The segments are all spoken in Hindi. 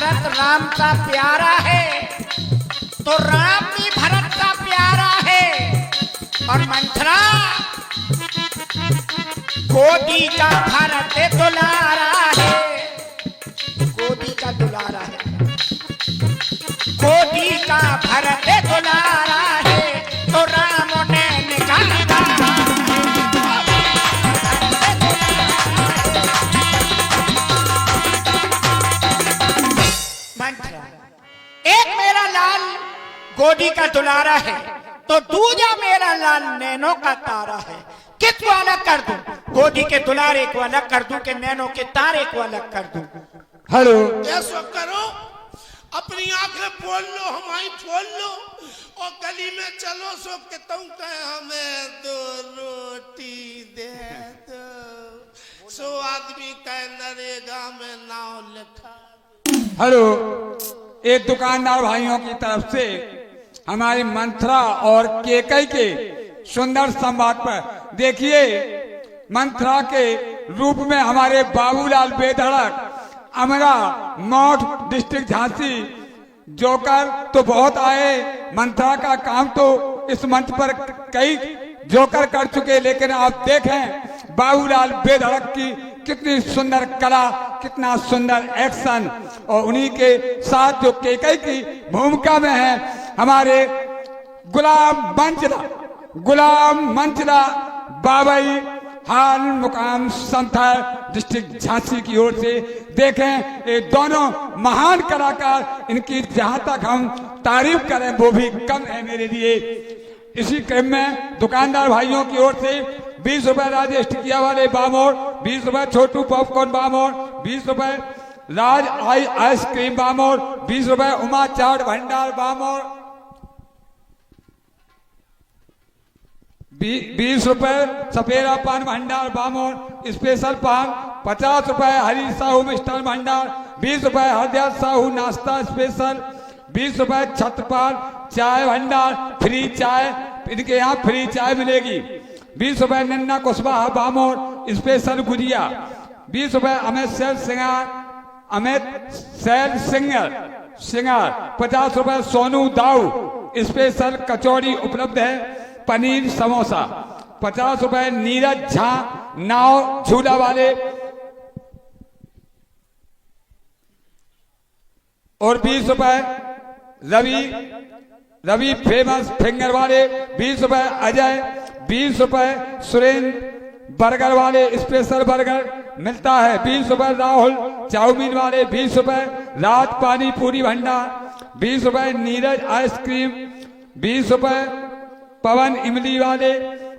भरत राम का प्यारा है तो राम भी भरत का प्यारा है। और मंथरा गोदी का भरत दुलारा है, गोदी का दुलारा है, गोदी का भरत दुलारा है तो राम ने निकाला। एक मेरा लाल गोदी का दुलारा है तो दूजा मेरा लाल नैनो का तारा है। किस को अलग कर दूं? गोदी के दुलारे को अलग कर दूं कि नैनो के तारे को अलग कर दूं? हेलो, ऐसा करो, अपनी आंखें खोल लो, हमारी खोल लो और गली में चलो सो के तुम कहे हमें दो रोटी दे दो, सो आदमी कहे नरेगा में नाव लिखा। हेलो, एक दुकानदार भाइयों की तरफ से हमारी मंथरा और केकई के सुंदर संवाद पर देखिए। मंथरा के रूप में हमारे बाबूलाल बेधड़क, अमरा मौठ डिस्ट्रिक्ट झांसी, जोकर तो बहुत आए। मंथरा का काम तो इस मंच पर कई जोकर कर चुके, लेकिन आप देखें बाबूलाल बेधड़क की कितनी सुंदर कला, कितना सुंदर एक्शन। और उन्हीं के साथ जो केकई की भूमिका में है हमारे गुलाम मंचला बाबई हाल मुकाम संथर डिस्ट्रिक्ट झांसी की ओर से देखें। ये दोनों महान कलाकार, इनकी जहां तक हम तारीफ करें वो भी कम है मेरे लिए। इसी क्रम में दुकानदार भाइयों की ओर से 20 रुपए राजेश टिकिया वाले बामोर, 20 रुपए छोटू पॉपकॉर्न बामोर, 20 रुपए राज आइसक्रीम बामोर, 20 रुपए उमा चाट भंडार बामोर, 20 रुपए सपेरा पान भंडार बामोर स्पेशल पान, 50 रुपए हरी साहू मिष्ठान भंडार, 20 रुपए हरदया साहू नाश्ता स्पेशल, 20 रुपए छत्रपाल चाय भंडार फ्री चाय, इनके यहाँ फ्री चाय मिलेगी। 20 रुपए नन्ना कुशवाहा बामोर स्पेशल गुजिया, 20 रुपए अमित सैल सिंगर, 50 रुपए सोनू दाऊ स्पेशल कचौड़ी उपलब्ध है, पनीर समोसा, 50 रुपए नीरज झा नाव झूला वाले, और 20 रुपए रवि फेमस फिंगर वाले, 20 रुपए अजय, 20 रुपए सुरेंद्र बर्गर वाले स्पेशल बर्गर मिलता है, 20 रुपए राहुल चाउमीन वाले, 20 रुपए राज पानी पूरी भंडार, 20 रुपए नीरज आइसक्रीम, 20 रुपए पवन इमली वाले,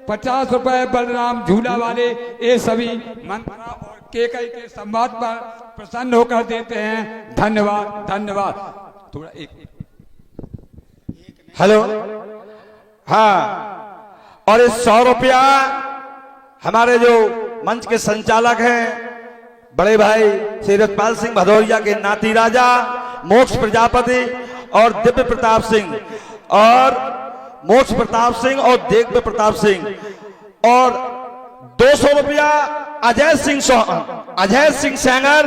50 रुपए बलराम झूला वाले। ये सभी मंत्रा और केकई के संवाद पर प्रसन्न होकर देते हैं। धन्यवाद धन्यवाद। थोड़ा एक हेलो, हाँ, और इस 100 रुपया हमारे जो मंच के संचालक हैं बड़े भाई श्री रतपाल सिंह भदौरिया के नाती राजा मोक्ष प्रजापति और दिव्य प्रताप सिंह, और मोक्ष प्रताप सिंह और दिव्य प्रताप सिंह, और 200 रुपया अजय सिंह सेंगर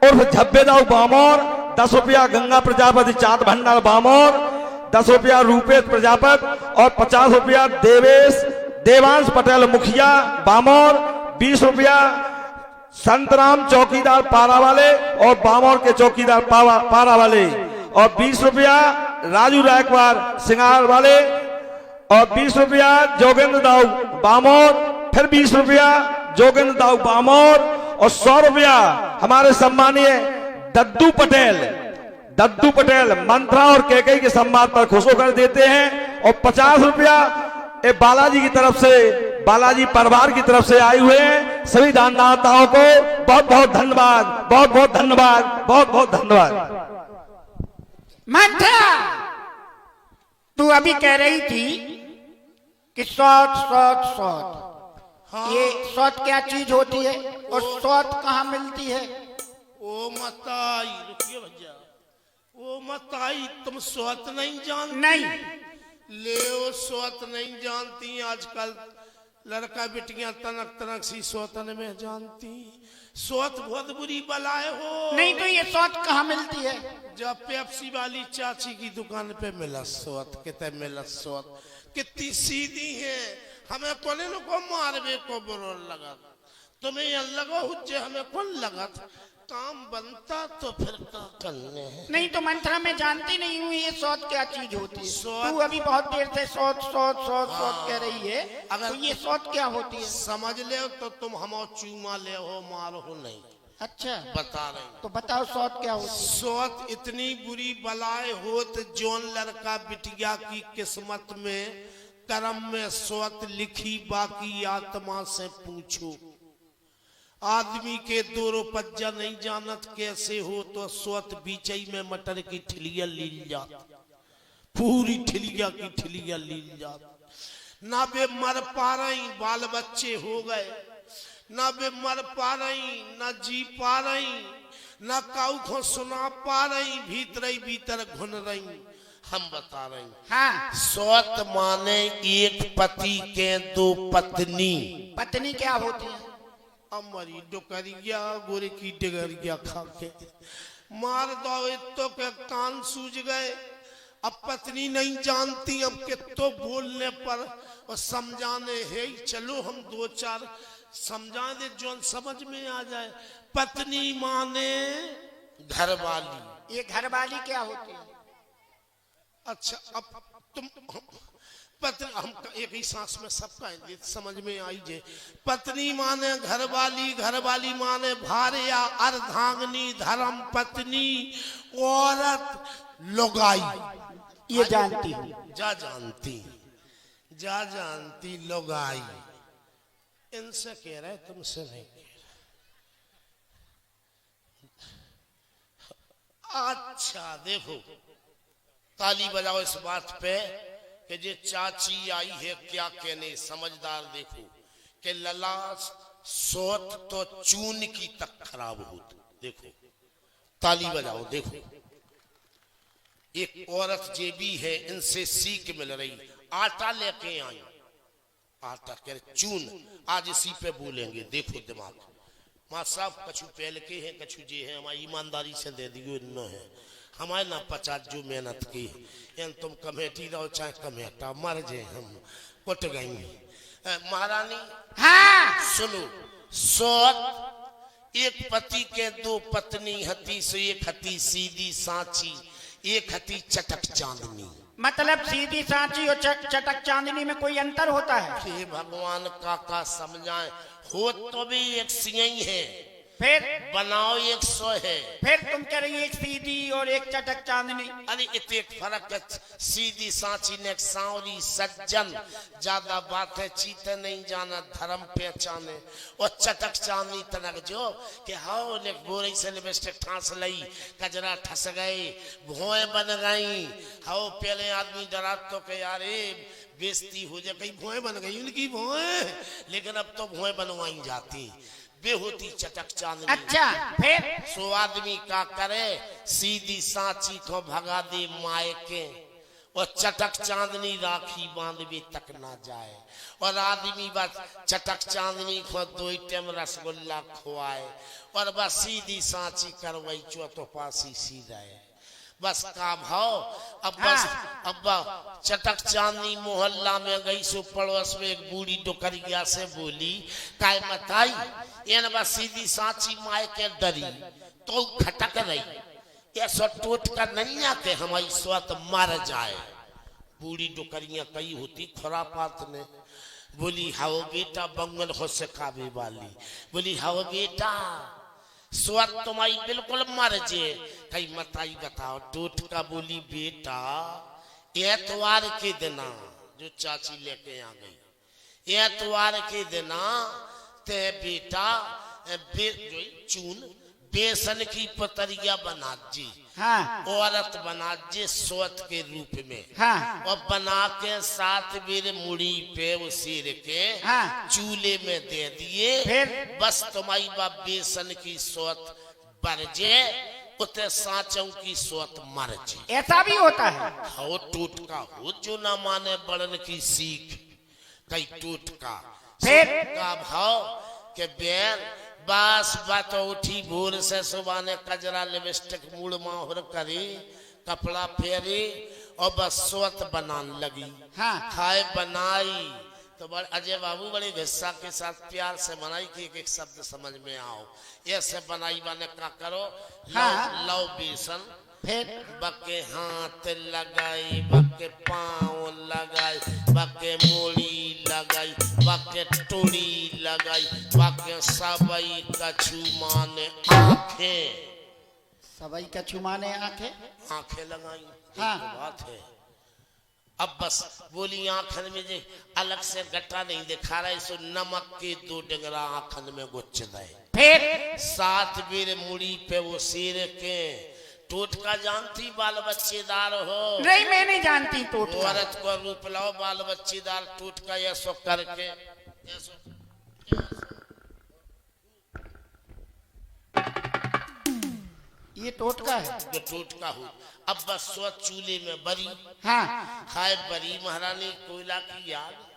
उर्फ झब्बेदाऊ बामोर, 10 रुपया गंगा प्रजापति चाट भंडार बामोर, 10 रुपया रूपेश प्रजापत, और 50 रुपया देवांश पटेल मुखिया बामोर, 20 रुपया संतराम चौकीदार पारा वाले और बामोर के चौकीदार पारा वाले, और 20 रुपया राजू रायकवार सिंगार वाले, और 20 रुपया जोगेंद्र दाऊ बामोर, फिर 20 रुपया जोगेंद्र दाऊ बामोर, और 100 रुपया हमारे सम्मानीय दद्दू पटेल मंत्रा और केकई के सम्मान पर खुश होकर देते हैं, और 50 रुपया बालाजी की तरफ से, बालाजी परिवार की तरफ से आए हुए हैं। सभी दानदाताओं को बहुत बहुत धन्यवाद, बहुत बहुत धन्यवाद, बहुत बहुत धन्यवाद। मंत्रा, तू अभी कह रही थी कि सौत, ये सौत क्या चीज होती है और सौत कहाँ मिलती है? ओ मताई, रुकिए भैया, ओ मताई, तुम सौत नहीं जानती? नहीं। ले, वो सौत नहीं जानती। आजकल लड़का बिटियां तनक तनक सी सोतन में जानती, सोत बहुत बुरी बलाए हो। नहीं तो ये सोच कहाँ मिलती है? जब पेप्सी वाली चाची की दुकान पे मिला सोत, कितने मिला सोत, कितनी सीधी है, हमें कोने न को मारवे को बुरो लगा, तुम्हें ये लगा हुज्जे हमें कौन लगा, काम बनता तो फिर क्या करने हैं। नहीं तो मंत्रा में जानती नहीं हूँ ये सोच क्या चीज होती है। सोच- तू अभी बहुत देर से सोच सोच सोच सोच कह रही है, अगर- तो ये सोच क्या होती है? समझ ले तो तुम हम चूमा ले हो मारो हो नहीं, अच्छा बता रहे तो बताओ सोच क्या होती है? सोत इतनी बुरी बलाए होत जोन लड़का बिटिया की किस्मत में कर्म में सोत लिखी, बाकी आत्मा से पूछो। आदमी के दो रुपया नहीं जानत कैसे हो, तो सोत बीचई में मटर की ठिलिया लील जात, पूरी ठिलिया की ठिलिया लील जात। ना बे मर पा रही, बाल बच्चे हो गए, ना बे मर पा रही, ना जी पा रही, ना काऊ को सुना पा रही, भीतर ही भीतर घुन रही। हम बता रहे हैं हाँ, सोत माने एक पति के दो पत्नी। पत्नी क्या होती है? अमरी डोकरिया गोरे की डगरिया खा के मार दो तो के कान सूझ गए। अब पत्नी नहीं जानती, अब के तो बोलने पर और समझाने है, चलो हम दो चार समझा दे जो समझ में आ जाए। पत्नी माने घरवाली। ये घरवाली क्या होती है? अच्छा अब तुम पत्नी, हम एक ही सांस में सबका समझ में आई जे। पत्नी माने घरवाली, घरवाली माने भार्या, अर्धांगिनी, धर्म पत्नी, औरत, लुगाई। ये जानती हूँ। जा जानती, जा जानती लुगाई। इनसे कह रहे, तुमसे नहीं कह रहे। अच्छा देखो, ताली बजाओ इस बात पे कि जे चाची आई है क्या कहने, समझदार देखो कि लला सोत तो चून की तक खराब होती। देखो ताली बजाओ, देखो एक औरत जे भी है, इनसे सीख मिल रही। आटा लेके आई, आटा कह रहे चून, आज इसी पे बोलेंगे। देखो दिमाग, माँ साहब कछु पहल के हैं, कछु जे है, हमारी ईमानदारी से दे दियो, इन्नो है हमारे ना 50 जो मेहनत की, इन तुम कमेटी रहो चाहे कमेटा, मर जे हम कुट गई। महारानी हाँ, सुनो, सोत एक पति के दो पत्नी हती, सो एक हती सीधी सांची, एक हती चटक चांदनी। मतलब सीधी सांची और चटक चांदनी में कोई अंतर होता है? हे भगवान काका समझाए, हो तो भी एक सियाई है, फिर बनाओ 100 है। फिर तुम कह रही एक सीधी और एक चटक चांदनी। अरे इतने फर्क है, सीधी सांची ने सांवरी सज्जन, ज्यादा बात है चीते नहीं जाना, धर्म पहचाने। और चटक चांदनी तनक जो कि हाओ ने गोरे से लिपस्टिक ठांस लई, कजरा ठस गए, भोए बन गई। हाओ पहले आदमी डरा तो के यार बेइज्जती हो जाए, कहीं भोए बन गई उनकी भोए, लेकिन अब तो भोए बनवाई जाती, बेहोती चटक चांदनी। अच्छा फिर? सो आदमी का करे, सीधी सांची को भगा दे मायके, और चटक चांदनी राखी बांधवे तक ना जाए। और आदमी बस चटक चांदनी को 2 टाइम रसगुल्ला खुआए, और बस सीधी सांची करवाई चौथो पासी सीधा है, बस का भाव। अब बस अब चटक चांदनी मोहल्ला में गई, सो पड़ोस में एक बूढ़ी डोकरिया से बोली, काय मताई एन बस सीधी सांची माय के डरी तो खटक रही, ऐसा टोट कर नहीं आके हमारी स्वत मर जाए। बूढ़ी डोकरिया कई होती खुरापात ने, बोली हाओ बेटा बंगल हो से काबे वाली, बोली हाओ बेटा स्वत तुम्हारी बिल्कुल मर जे। कई मताई बताओ टोट का, बोली बेटा एतवार के दिना, जो चाची लेके आ गई, एतवार के दिना ते बेटा चून बेसन की पतरिया बना जी, हाँ औरत बना जे सोत के रूप में, हाँ और बना के 7 बेर मुड़ी पे वो सिर के हाँ। चूल्हे में दे दिए। फिर? बस तुम्हारी बाप बेसन की सोत बरजे, उते सांचों की सोत मर जे। ऐसा भी होता है? हो टूट का हो, जो ना माने बड़न की सीख, कई टूट का फिर का भाव के बेर बस बात उठी भोर से सुबह ने कजरा लिपस्टिक मूड माहौर करी कपड़ा फेरी और बस स्वत बनाने लगी। हाँ। खाए बनाई तो बड़े अजय बाबू बड़े गुस्सा के साथ प्यार से बनाई कि एक एक शब्द समझ में आओ। ऐसे बनाई बने का करो। हाँ। लव बेसन फिर बके हाथ लगाई बके पाँव लगाई बके मोड़ी लगाई बके टोड़ी लगाई बके सबई कछु माने आंखें सबई कछु माने आंखें लगाई। हाँ। बात है अब बस बोली आंखन में जे अलग से गट्टा नहीं दिखा रहा सो नमक के 2 डंगरा आंखन में गुच्छ दे। फिर 7 बेर मुड़ी पे वो सिर के टोटका जानती बाल बच्चेदार हो। नहीं मैं नहीं जानती टोटका। औरत को रूप लाओ बाल बच्चेदार टोटका ऐसो करके ऐसो ये टोटका है। जो टोटका हो अब बस सो चूल्हे में बरी। हाँ। खाए बरी महारानी कोयला की याद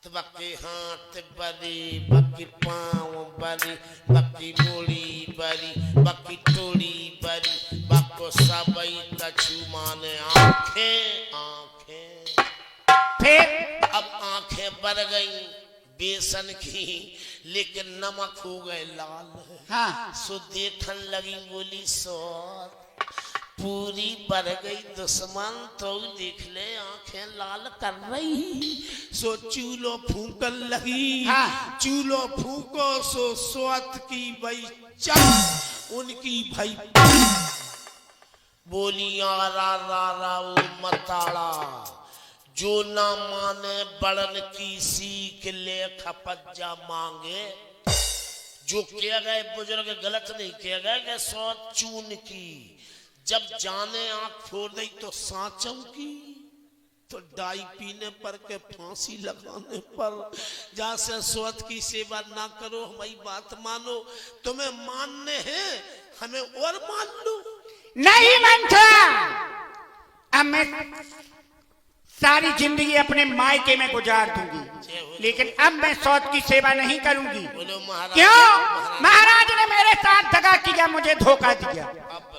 तो बक्के हाथ बरी बक्की पाँव बरी बक्की मोड़ी बरी बक्की टोड़ी बरी बक्को सबई कछु माने आंखें आंखें। फिर अब आंखें बढ़ गई बेसन की लेकिन नमक हो गए लाल। हाँ। सो देखन लगी बोली सो पूरी बढ़ गई दुश्मन तो देख ले आंखें लाल कर रही। सो चूलो फूकन लगी। हाँ। चूलो फूको सो स्वत की भाई चल उनकी भाई बोली आरा रा रा वो मताड़ा जो ना माने बड़न की सीख ले खपज्जा मांगे। जो किया गए बुजुर्ग गलत नहीं किया गया कि सौ चून की जब जाने आंख फोड़ दी तो सांचों की तो डाई पीने पर के फांसी लगाने पर जैसे स्वत की सेवा ना करो हमारी बात मानो तुम्हें मानने हैं हमें और मान लो। नहीं मानता। अब मैं सारी जिंदगी अपने मायके में गुजार दूंगी लेकिन अब मैं सौत की सेवा नहीं करूंगी। क्यों? महाराज ने मेरे साथ दगा किया मुझे धोखा दिया।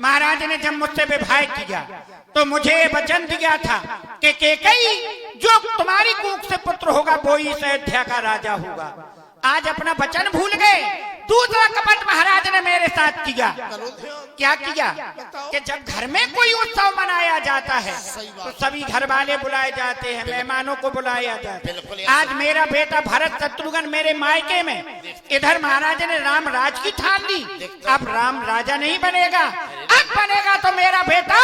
महाराज ने जब मुझसे विवाह किया तो मुझे वचन दिया था कि केकई जो तुम्हारी कूख से पुत्र होगा वो ही इस अयोध्या का राजा होगा। आज अपना वचन भूल गए। दूसरा कपट महाराज ने मेरे साथ किया। क्या किया कि जब घर में कोई उत्सव मनाया जाता है तो सभी घर वाले बुलाए जाते हैं मेहमानों को बुलाया जाता है। आज मेरा बेटा भरत शत्रुघ्न मेरे मायके में इधर महाराज ने राम राज की ठान ली। अब राम राजा नहीं बनेगा अब बनेगा तो मेरा बेटा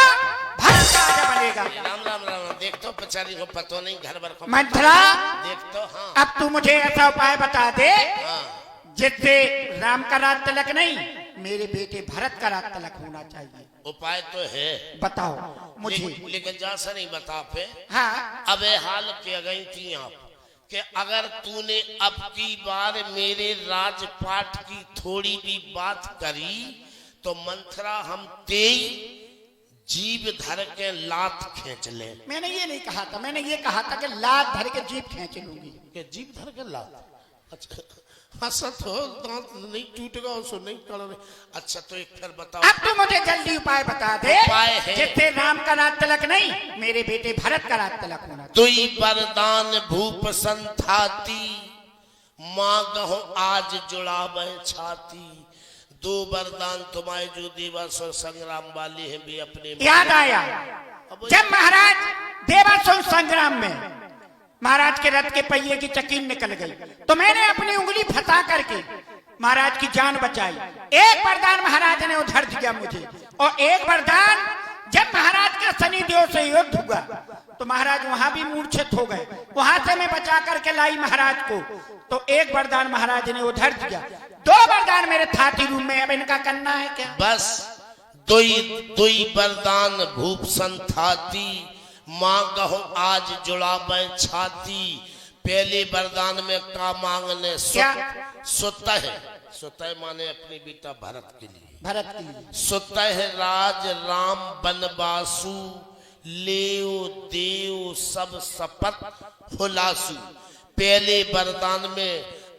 भरत राजा बनेगा। राम राम राम देख तो पचारी को पतो नहीं घर भर को मंथरा देख तो। हाँ। अब तू मुझे ऐसा उपाय बता दे हाँ। जिससे राम का राज तिलक नहीं मेरे बेटे भरत का राज तिलक होना चाहिए। उपाय तो है बताओ मुझे। लेकिन जैसा नहीं बता पे। हाँ। अब हाल के गई थी आप कि अगर तूने अब की बार मेरे राजपाट की थोड़ी भी बात करी तो मंथरा हम तेई जीभ धर के लात खींच ले। मैंने ये नहीं कहा था। मैंने ये कहा था कि लात धर के जीभ खींच लूंगी। कि जीभ धर के लात। अच्छा हंसत हो दांत नहीं टूटेगा उसको नहीं कर रहे। अच्छा तो एक फिर बताओ। अब तू मुझे जल्दी उपाय बता दे उपाय है जिससे राम का राज तिलक नहीं मेरे बेटे भरत का राज तिलक होना चाहिए। दुई वरदान भूप संथाती माँ गहो आज जुड़ावे छाती। 2 वरदान तुम्हारे जो देवासुर संग्राम वाले हैं भी अपने याद आया जब महाराज देवासुर संग्राम में महाराज के रथ के पहिए की चकीन निकल गई तो मैंने अपनी उंगली फंसा करके महाराज की जान बचाई। एक वरदान महाराज ने उधर दिया मुझे और एक वरदान जब महाराज के शनिदेव से युद्ध हुआ तो महाराज वहां भी मूर्छित हो गए। वहां से मैं बचा करके लाई महाराज को तो एक वरदान महाराज ने उधर दिया। 2 वरदान मेरे थाती रूम में अब इनका करना है क्या? बस दुई वरदान भूप संथाती माँ गहो आज जुड़ावे छाती। पहले वरदान में का मांगने सुतह माने अपने बेटा भरत के लिए सुतह राज राम बनवासु लेओ देव सब शपथ हुलासु। पहले वरदान में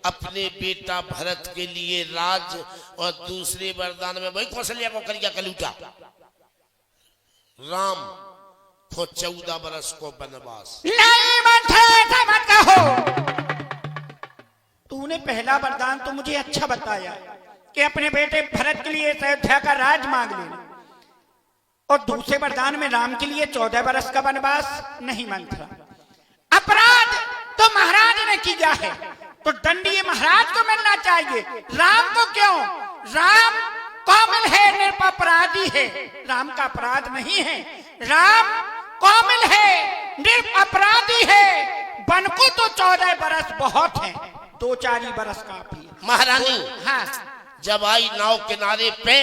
अपने बेटा भरत के लिए राज और दूसरे वरदान में वही कौशल्या को करिया कलूटा राम को 14 बरस को वनवास। नहीं मंथरा, ऐसा मत कहो। तूने पहला वरदान तो मुझे अच्छा बताया कि अपने बेटे भरत के लिए अयोध्या का राज मांग लेना, और दूसरे वरदान में राम के लिए 14 बरस का वनवास। नहीं मंथरा, अपराध तो महाराज ने किया है तो दंडीय महाराज को मिलना चाहिए, राम को क्यों? राम कोमल है, निरपराधी है, राम का अपराध नहीं है। राम कोमल है, निरपराधी है। बन को तो 14 बरस बहुत है, 2-4 ही बरस काफी है। महारानी हाँ, जब आई नाव किनारे पे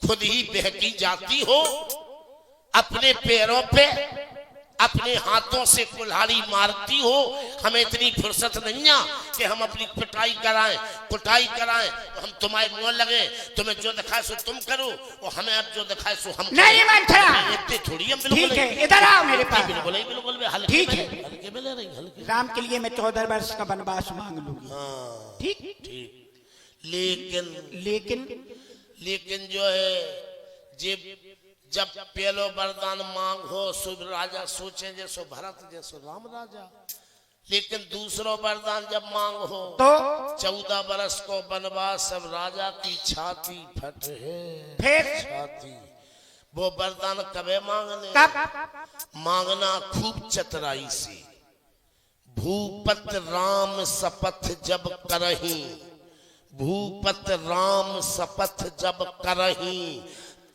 खुद ही बहकी जाती हो, अपने पैरों पे अपने हाथों से कुल्हाड़ी मारती हो, हमें इतनी फुर्सत नहीं है कि हम अपनी पिटाई कराएं कुटाई कराएं, तो हम तुम्हारे मुंह लगे, तुम्हें जो दिखाए सो तुम करो और हमें अब जो दिखाए सो हम नहीं मंथरा, इतनी थोड़ी हम ठीक है, इधर आओ मेरे पास। बिल्कुल हल्के ठीक है, हल्के में ले रही हल्के। राम के लिए मैं 14 वर्ष का वनवास मांग लूंगी। हाँ ठीक, ठीक, लेकिन लेकिन जो है जब पहलो वरदान मांग हो शुभ राजा सोचे जैसो भरत जैसो राम राजा, लेकिन दूसरो वरदान जब मांग हो तो 14 बरस को वनवास, सब राजा की छाती फट है। फिर छाती वो वरदान कबे मांगने? कब? मांगना खूब चतुराई से। भूपत राम शपथ जब करही, भूपत राम शपथ जब करही,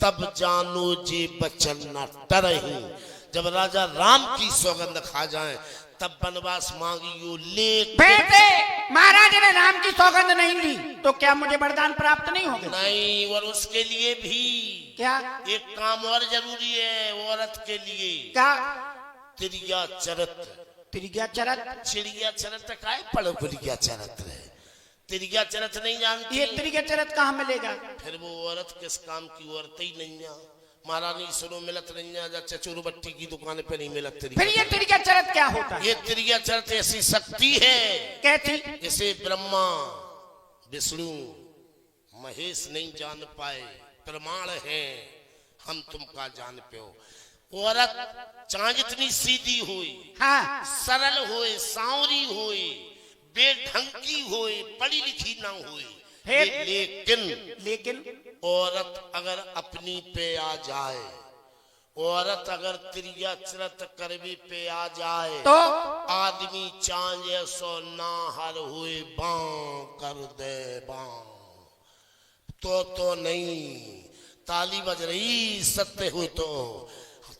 तब जानो जे बचन न टरही। जब राजा राम की सौगंध खा जाए तब वनवास मांगियो। बेटे, महाराज ने राम की सौगंध नहीं ली तो क्या मुझे वरदान प्राप्त नहीं होगा? नहीं, और उसके लिए भी क्या एक काम और जरूरी है औरत के लिए। क्या? त्रिया चरत। त्रिज्ञा चरत? चिड़िया चरत काय पढ़ो त्रिया चरत है। त्रिया चरत नहीं जानती? ये त्रिज्ञा चरत कहाँ मिलेगा? फिर वो औरत किस काम की औरत ही नहीं है। महारानी सुनो मिलत नहीं है, चचुर बट्टी की दुकान पे नहीं मिलत। फिर ये त्रिज्ञा चरत क्या होता है? ये त्रिया चरत ऐसी शक्ति है, कैसी? इसे ब्रह्मा विष्णु महेश नहीं जान पाए, प्रमाण है हम तुमका जान पे हो। औरत चाहे जितनी सीधी हुई, हाँ, सरल हुए, सांवरी हुई, बेढंगी हुई, पढ़ी लिखी ना हुई, लेकिन औरत अगर अपनी पे आ जाए, औरत अगर त्रिया चरत करवी पे आ जाए तो आदमी चांजे सो ना हर हुए बां कर दे बां। तो नहीं, ताली बज रही सत्य हुई तो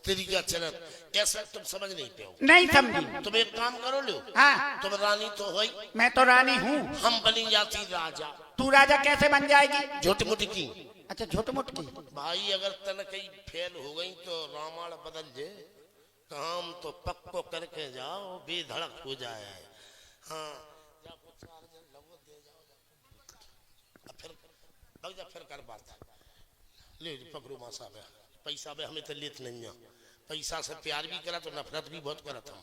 त्रिया चरत। ऐसा तुम समझ नहीं पाओ? नहीं समझी। तुम एक काम करो लो, हाँ, तुम रानी तो हो, मैं तो रानी हूँ। हम बनी जाती राजा। तू राजा कैसे बन जाएगी? झूठ मुठ की। अच्छा, झूठ मूठ की। भाई अगर तन कहीं फेल हो गई तो रामायण बदल जे, काम तो पक्को करके जाओ, बेधड़क हो जाए। हाँ, फिर कर बात ले पकड़ो माँ साहब, पैसा भी हमें तो लेत नहीं है। पैसा से प्यार भी करा तो नफरत भी बहुत करा था,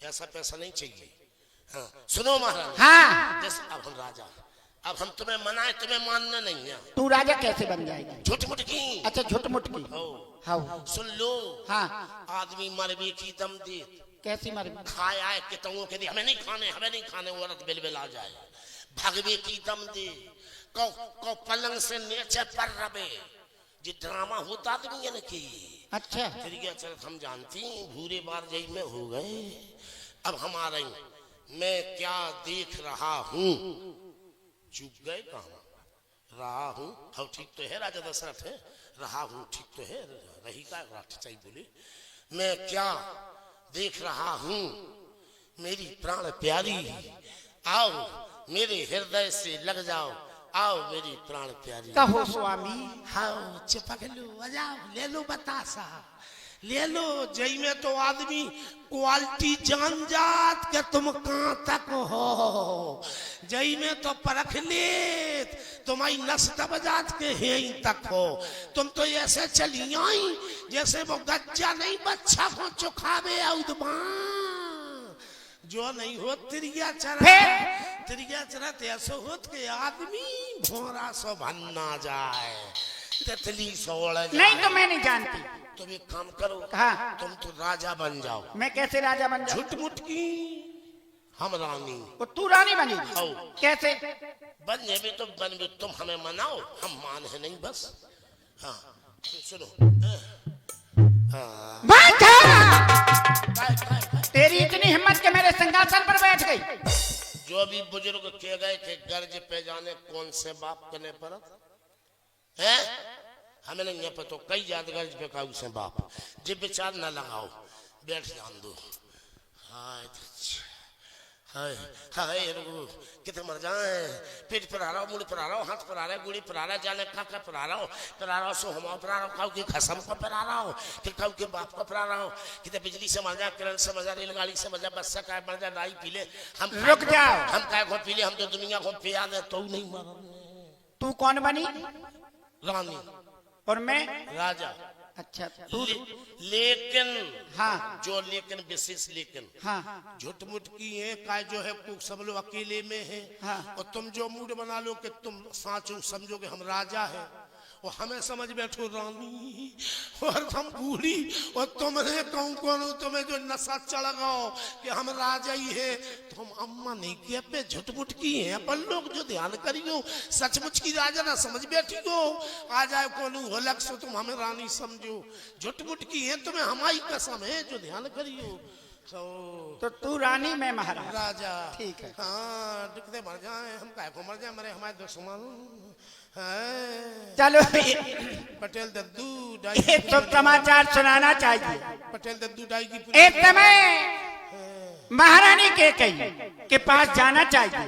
ऐसा पैसा नहीं चाहिए। हाँ सुनो महाराज, हाँ, जैसे अब हम राजा, अब हम तुम्हें मनाए, तुम्हें मानना नहीं है। तू राजा कैसे बन जाएगी? झूठ मुठ की। अच्छा, झूठ मूठ की। हाँ, सुन लो, हाँ, आदमी मरबे की दम दे, कैसी मर? खाए आए कितनों के लिए हमें नहीं खाने, हमें नहीं खाने, औरत बिलबिल आ जाए। भगवे की दम दे, को पलंग से नीचे पर रबे, जो ड्रामा होता आदमी है ना कि। अच्छा, त्रिया चरत हम जानती, भूरे बार जई में हो गए। अब हम आ रही, मैं क्या देख रहा हूँ? चुप गए कहाँ? रहा हूँ, हाँ ठीक तो है राजा दशरथ है, रहा हूँ ठीक तो है, रही का चाहिए बोले। मैं क्या देख रहा हूँ? मेरी प्राण प्यारी, आओ मेरे हृदय से लग जाओ, आओ मेरी प्राण प्यारी। कहो स्वामी। हाँ चिपक लो, आ जाओ, ले लो बतासा, ले लो। जई में तो आदमी क्वालिटी जान जात के तुम कहाँ तक हो, जई में तो परख ले तुम्हारी नस दब जात के यहीं तक हो। तुम तो ऐसे चली आई जैसे वो गज्जा नहीं बच्चा को चुखावे औदबा, जो नहीं हो त्रिया चरत। तिरिया चरत ऐसो होत के आदमी भोरा सो भन्ना जाए, तितली सोड़ जाए। नहीं तो मैं नहीं जानती। तुम एक काम करो, हाँ। तुम तो राजा बन जाओ। मैं कैसे राजा बन जाऊं? झुटमुट की हम रानी। वो तू रानी बनी? आओ। कैसे? बन भी तो बन भी, तुम हमें मनाओ, हम मान है नहीं बस। हाँ सुनो, हाँ। तेरी इतनी हिम्मत के मेरे सिंहासन पर बैठ गई। जो भी बुजुर्ग कह गए थे गर्ज पे जाने कौन से बाप कने पर है, हमें नहीं है पता। कई याद गर्ज पे काऊ से बाप जे विचार न लगाओ, बैठ जान दो। हाय हाय हाय कितने मर जाए, पेट पर आ रहा हूँ, मुड़ी पर आ रहा हूँ, हाथ पर आ रहा है, गुड़ी पर आ रहा है, जाने का पर आ रहा हूँ, सो हम पर आ रहा हूँ, काऊ के खसम को पर आ रहा हूँ, फिर काऊ के बाप को पर आ रहा हूँ। कितने बिजली से मर जाए, करंट से मर जाए, रेलगाड़ी से मर जाए, बस से काय मर जाए, नाई पी ले हम। रुक जाओ। हम काय को पी ले, हम तो दुनिया को पिया दे तो नहीं मर। तू कौन बनी? रानी। और मैं राजा। अच्छा तू। लेकिन हाँ। जो लेकिन विशेष लेकिन हाँ। झुटमुट की है काय जो है सब लोग अकेले में है। हाँ। और तुम जो मूड बना लो कि तुम साचो समझोगे हम राजा है, और हमें समझ बैठो रानी, और हम बूढ़ी, और तुम्हें कहूँ कौन तुम्हें जो नशा चढ़ गो कि हम राजा ही है, तो हम अम्मा नहीं किया पे झुटमुट की है। अपन लोग जो ध्यान करियो सचमुच की राजा ना समझ बैठी हो, आ जाए कौन हो लग सो तुम हमें रानी समझो। झुटमुट की है तुम्हें हमारी कसम है, जो ध्यान करियो। तो तू रानी मैं महाराज। राजा। ठीक है। हाँ दुखते मर जाए, हम काय को मर जाए, मरे हमारे दुश्मन। चलो पटेल दद्दू एक तो समाचार सुनाना चाहिए। पटेल दद्दू डाई की एक समय महारानी केकई के पास जाना चाहिए।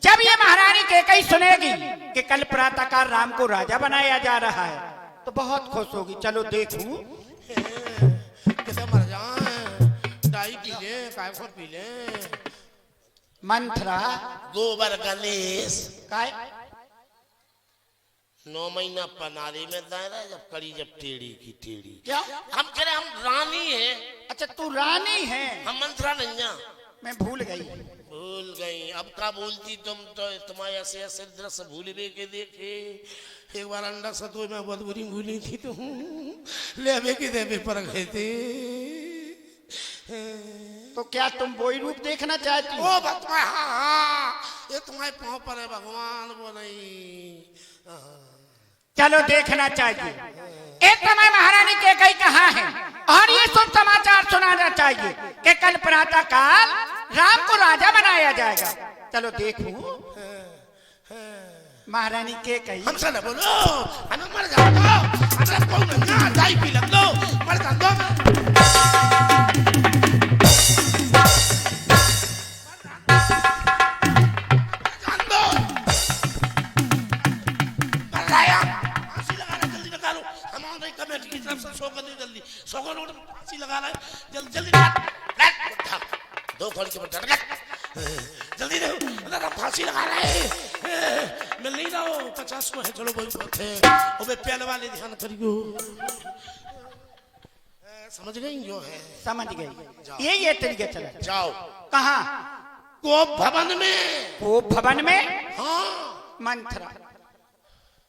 जब ये महारानी केकई सुनेगी कि कल प्रातःकाल राम को राजा बनाया जा रहा है तो बहुत खुश होगी। चलो देखूं। कितने मर जाए, डाई पी ले, काय को पी ले। मंथरा गोबर गणेश काय 9 महीना पनारी में दायरा, जब कड़ी जब टेढ़ी की टेढ़ी। क्या? हम कह रहे हम रानी है। अच्छा तू रानी है? हम मंत्रा नहीं है। मैं भूल गई। भूल गई, अब का भूलती तुम तो, तुम्हारे ऐसे ऐसे दृश्य भूल के देखे। एक बार अंडा सतोई में बहुत बुरी भूली थी तुम, ले के देवे पर गए थे। तो क्या तुम वही रूप देखना चाहती हो? ओ भगवान, हाँ ये तुम्हारे पाँव पर है भगवान, वो नहीं। चलो देखना चाहिए। एक समय महारानी केकई कहाँ है और ये शुभ समाचार सुनाना चाहिए कि कल प्रातःकाल राम को राजा बनाया जाएगा। चलो देखूं। महारानी केकई हमसे न बोलो, हमें मर जाओ, हमें कौन ना दाई पी लग लो, मर जाओ। फांसी लगा रहा है, जल्दी जल्दी दो खोल के बता जल्दी दो, फांसी लगा रहा है। मिल नहीं रहा हो, 50 को है, चलो वही बात है। और पहले वाले ध्यान करियो। समझ गई जो है? समझ गई। ये तरीके चला जाओ। कहाँ? कोप भवन में। कोप भवन में? हाँ। मंथरा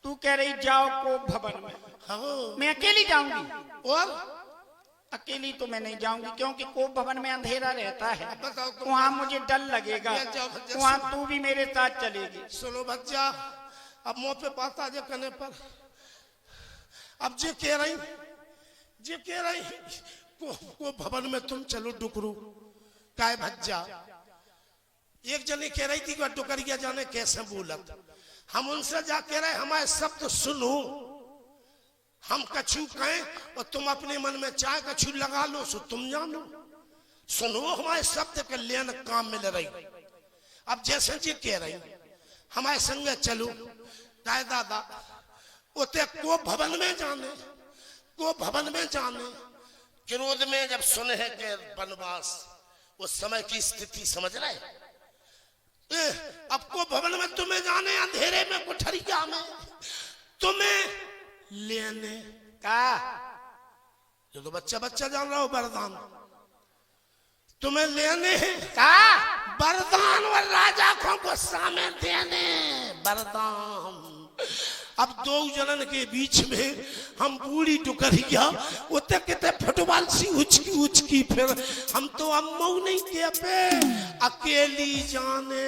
तू कह रही जाओ कोप भवन में? हाँ। मैं अकेली जाऊंगी? और अकेली तो मैं नहीं जाऊंगी, क्योंकि कोप भवन में अंधेरा रहता है, बताओ तुम। वहाँ मुझे डर लगेगा। वहाँ तू भी मेरे साथ चलेगी। सुनो बच्चा, अब मुंह पे बात आ जाए करने पर। अब जे कह रही को भवन में तुम चलो डुकरू काय भज्जा। एक जने कह रही थी कि डुकरिया जाने कैसे बोलत। हम उनसे जा कह रहे हमारे शब्द सुनो, हम कछु कहें और तुम अपने मन में चाहे कछु लगा लो, सो तुम जानो। सुनो हमारे शब्द के लेन काम में ले रही। अब जैसे जी कह रही हमारे संग चलो, दाए दादा उते को भवन में जाने, को भवन में जाने। क्रोध में जब सुने है कि वनवास, उस समय की स्थिति समझ रहे। अब को भवन में तुम्हें जाने, अंधेरे में कोठरिया में तुम्हें लेने का जो तो बच्चा जान रहा हो वरदान, तुम्हें लेने का वरदान और राजा को गुस्सा में देने वरदान। अब दो जनन के बीच में हम बूढ़ी टुकरिया उते किते फुटबॉल सी उचकी उचकी फिर हम तो अम्मऊ नहीं के पे अकेली जाने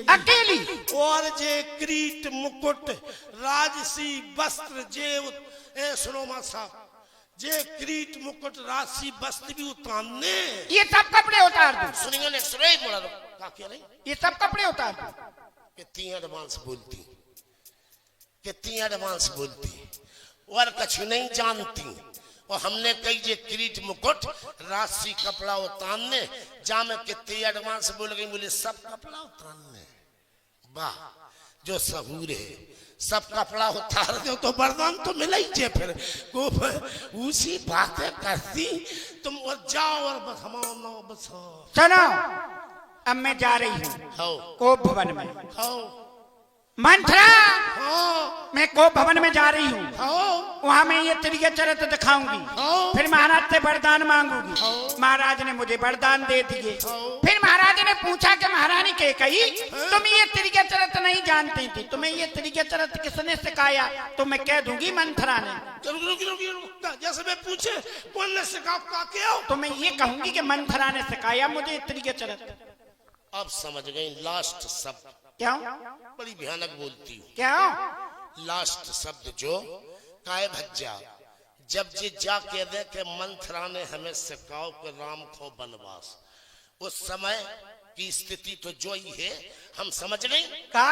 अकेली और जे क्रीट मुकुट राजसी वस्त्र जेव ए सुनो मा साहब जे क्रीट मुकुट राजसी वस्त्र भी उतारने ये सब कपड़े उतार दो। सुनिए ने सुरे बोला का क्या नहीं ये सब कपड़े उतार दो। कितनी एडवांस बोलती कितनी एडवांस बोलती और कुछ नहीं जानती। और हमने कही जे क्रीट मुकुट राशि कपड़ा उतारने जा में कितनी एडवांस बोल गई। बोले सब कपड़ा उतारने वाह जो सहूर है सब कपड़ा उतार दो तो वरदान तो मिला ही जे फिर को उसी बातें करती तुम और जाओ और बस हमारा नाम बस सुनो अब मैं जा रही हूँ कोप भवन में। मंथरा मैं कोप भवन में जा रही हूँ। वहां मैं ये त्रिय चरित्र दिखाऊंगी। फिर महाराज से वरदान मांगूंगी। महाराज ने मुझे वरदान दे दिए। फिर महाराज ने पूछा कि महारानी कैकेयी तुम ये त्रिय चरित्र नहीं जानती थी, तुम्हें ये त्रिय चरित्र किसने सिखाया? तो मैं कह दूंगी मंथरा ने। जैसे मैं पूछे कौन ने सिखाया तो मैं ये कहूंगी कि मंथरा ने सिखाया मुझे त्रिय चरित्र। अब समझ गई लास्ट शब्द क्यों बड़ी भयानक बोलती हूँ। क्यों लास्ट शब्द जो काय भज्जा जब जे जा के दे के मंथरा ने हमें सिखाओ के राम खो बनवास उस समय की स्थिति तो जो ही है हम समझ नहीं का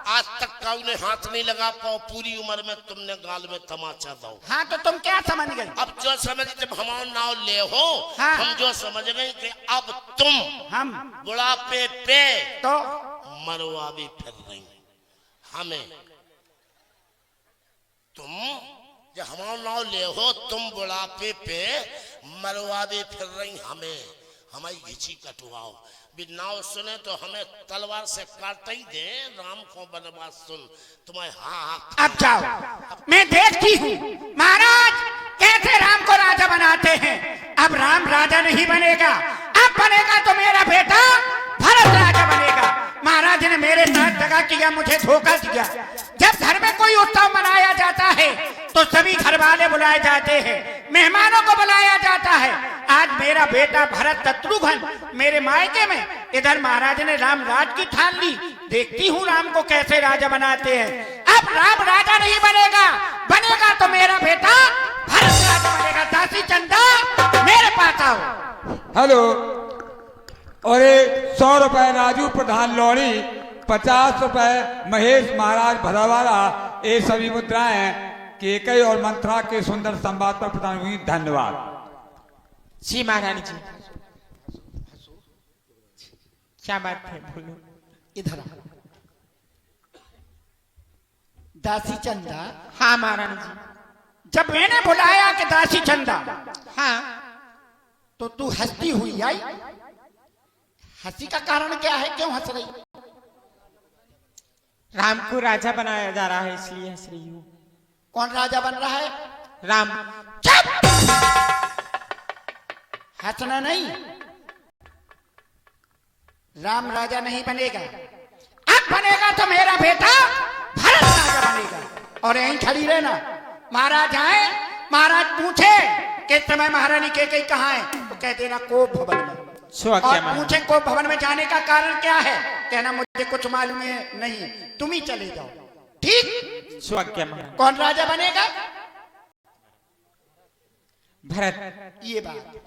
आज तक का उन्हें हाथ नहीं लगा पाओ। पूरी उम्र में तुमने गाल में तमाचा दो। हाँ तो तुम क्या समझ गए? अब जो समझ जब हमारा नाव ले हो हाँ। हम जो समझ गए कि अब तुम हम बुढ़ापे पे तो मरवा भी फिर रही हमें तुम जब हमारा नाव ले हो तुम बुढ़ापे पे मरवा भी फिर रही हमारी घिची कटवाओ भी नाव सुने तो हमें तलवार से काट ही दे राम को बनवास सुन तुम्हें हाँ अब जाओ मैं देखती हूँ महाराज कैसे राम को राजा बनाते हैं। अब राम राजा नहीं बनेगा, अब बनेगा तो मेरा बेटा भरत राजा बनेगा। महाराज ने मेरे साथ दगा किया, मुझे धोखा दिया। जब घर में कोई उत्सव मनाया जाता है तो सभी घर वाले बुलाए जाते हैं, मेहमानों को बुलाया जाता है। आज मेरा बेटा भरत शत्रुघ्न मेरे मायके में, इधर महाराज ने राम राज की ठान ली। देखती हूँ राम को कैसे राजा बनाते हैं। अब राम राजा नहीं बनेगा, बनेगा तो मेरा बेटा भरत राजा बनेगा। दासी चंदा मेरे पास आओ। हेलो। और 100 रुपए राजू प्रधान लौड़ी, 50 रुपए महेश महाराज भदावाला, ये सभी मुद्राएं केकई और मंथरा के सुंदर संवाद पर प्रदान हुई। धन्यवाद। जी महारानी जी क्या बात है बोलो। इधर दासी चंदा। हाँ महारानी जी। जब मैंने बुलाया कि दासी चंदा हाँ तो तू हंसती हुई आई। हंसी का कारण क्या है, क्यों हंस रही? राम को राजा बनाया जा रहा है इसलिए हंस रही हूँ। कौन राजा बन रहा है? राम। चुप! हंसना नहीं। राम राजा नहीं बनेगा, अब बनेगा तो मेरा बेटा भरत राजा बनेगा। और यहीं खड़ी रहना। महाराज आए, महाराज पूछे कि इस समय महारानी कैकेयी कहाँ है तो कह देना कोप भवन में। और पूछे कोप भवन में जाने का कारण क्या है, कहना मुझे कुछ मालूम है नहीं, तुम ही चले जाओ। ठीक। कौन राजा बनेगा? भरत। ये बात